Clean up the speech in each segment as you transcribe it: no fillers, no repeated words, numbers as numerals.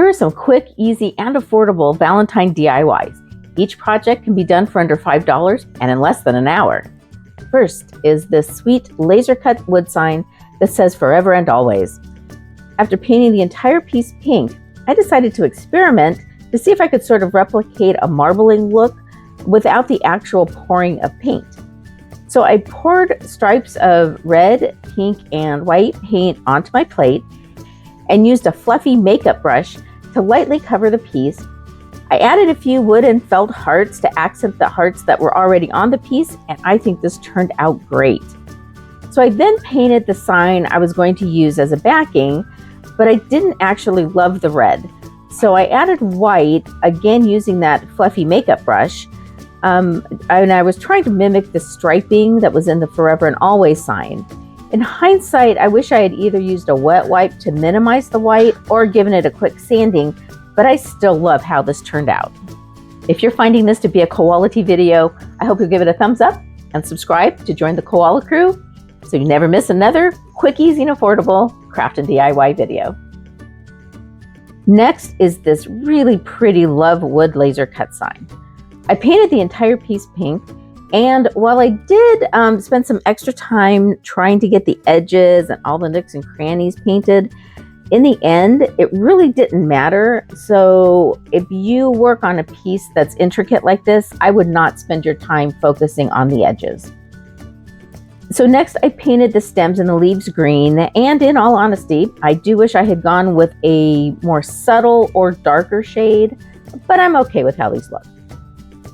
Here are some quick, easy, and affordable Valentine DIYs. Each project can be done for under $5 and in less than an hour. First is this sweet laser-cut wood sign that says forever and always. After painting the entire piece pink, I decided to experiment to see if I could sort of replicate a marbling look without the actual pouring of paint. So I poured stripes of red, pink, and white paint onto my plate and used a fluffy makeup brush to lightly cover the piece. I added a few wood and felt hearts to accent the hearts that were already on the piece, and I think this turned out great. So I then painted the sign I was going to use as a backing, but I didn't actually love the red. So I added white, again using that fluffy makeup brush, and I was trying to mimic the striping that was in the forever and always sign. In hindsight, I wish I had either used a wet wipe to minimize the white or given it a quick sanding, but I still love how this turned out. If you're finding this to be a quality video, I hope you'll give it a thumbs up and subscribe to join the Koala crew so you never miss another quick, easy, and affordable craft and DIY video. Next is this really pretty love wood laser cut sign. I painted the entire piece pink, and while I did spend some extra time trying to get the edges and all the nooks and crannies painted, in the end, it really didn't matter. So if you work on a piece that's intricate like this, I would not spend your time focusing on the edges. So next I painted the stems and the leaves green, and in all honesty, I do wish I had gone with a more subtle or darker shade, but I'm okay with how these look.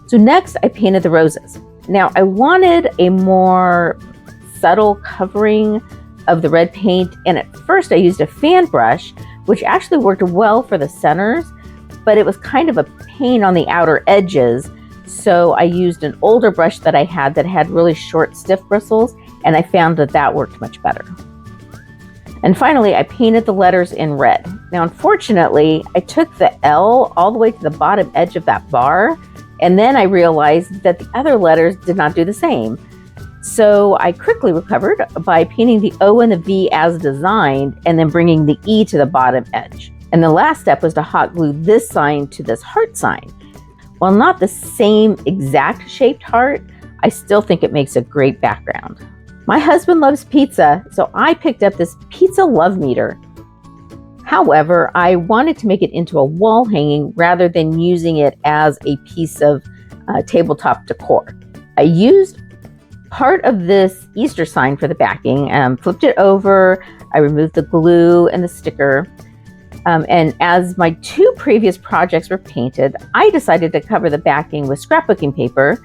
So next I painted the roses. Now I wanted a more subtle covering of the red paint, and at first I used a fan brush, which actually worked well for the centers, but it was kind of a pain on the outer edges. So I used an older brush that I had that had really short, stiff bristles, and I found that that worked much better. And finally, I painted the letters in red. Now, unfortunately, I took the L all the way to the bottom edge of that bar, and then I realized that the other letters did not do the same. So I quickly recovered by painting the O and the V as designed, and then bringing the E to the bottom edge. And the last step was to hot glue this sign to this heart sign. While not the same exact shaped heart, I still think it makes a great background. My husband loves pizza, so I picked up this pizza love meter. However, I wanted to make it into a wall hanging rather than using it as a piece of tabletop decor. I used part of this Easter sign for the backing, flipped it over, I removed the glue and the sticker, and as my two previous projects were painted, I decided to cover the backing with scrapbooking paper,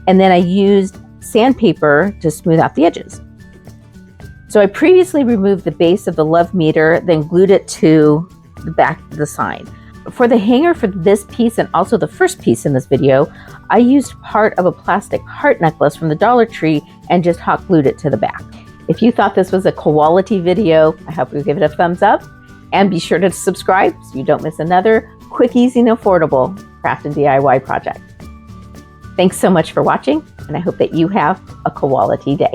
and then I used sandpaper to smooth out the edges. So I previously removed the base of the love meter, then glued it to the back of the sign. For the hanger for this piece and also the first piece in this video, I used part of a plastic heart necklace from the Dollar Tree and just hot glued it to the back. If you thought this was a quality video, I hope you'll give it a thumbs up, and be sure to subscribe so you don't miss another quick, easy, and affordable craft and DIY project. Thanks so much for watching, and I hope that you have a quality day.